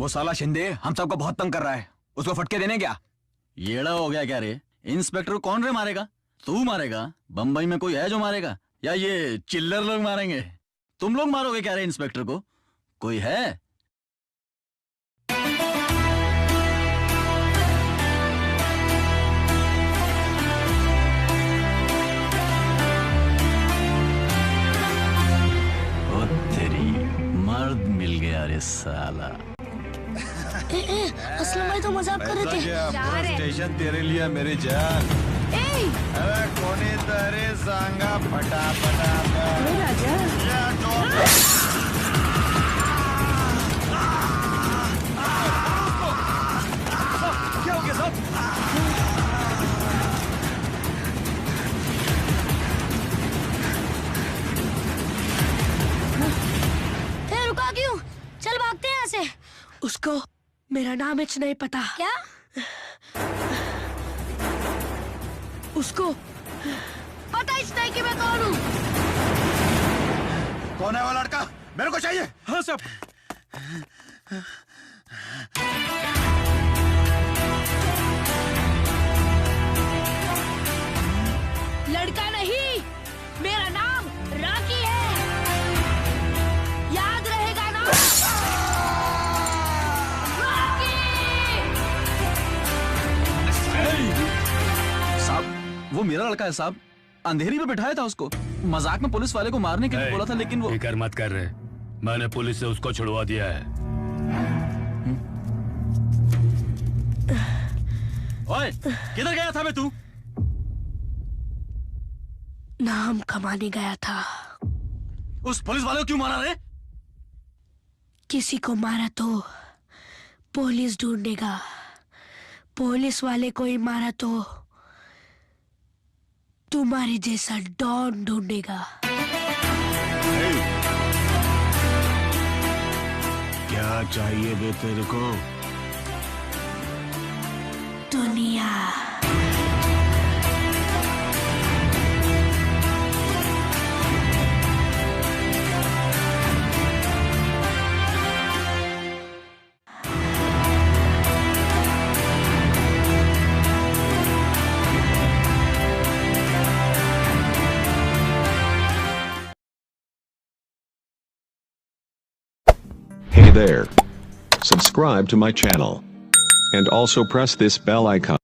वो साला शिंदे हम सबको बहुत तंग कर रहा है, उसको फटके देने क्या? येड़ा हो गया क्या रे? इंस्पेक्टर को कौन रे मारेगा? तू मारेगा? बम्बई में कोई है जो मारेगा, या ये चिल्लर लोग मारेंगे? तुम लोग मारोगे क्या रे इंस्पेक्टर को? कोई है? ओ तेरी, मर्द मिल गया रे साला। असलम भाई तो मजाक कर रहे थे। स्टेशन तेरे लिए मेरी जान। अरे कोणीतरी सांगा फटाफट। क्या हो गया साहब? रुका क्यों? चल भागते हैं यहाँ से। उसको मेरा नाम इच नहीं पता। क्या? उसको पता इच नहीं कि मैं कौन हूँ। कौन है वो लड़का? मेरे को चाहिए। हाँ साहब। लड़का नहीं, मेरा नाम राकी है, याद रहेगा ना? साहब वो मेरा लड़का है साहब, अंधेरी में बिठाया था उसको, मजाक में पुलिस वाले को मारने के लिए बोला था, लेकिन वो फिकर मत कर रहे, मैंने पुलिस से उसको छुड़वा दिया है। ओए किधर गया था बे तू? नाम कमाने गया था। उस पुलिस वाले को क्यों मारा रे? किसी को मारा तो पुलिस ढूंढेगा, पुलिस वाले को ही मारा तो तुम्हारे जैसा डॉन ढूंढेगा। क्या चाहिए बे तेरे को? दुनिया। Hey there. Subscribe to my channel. And also press this bell icon.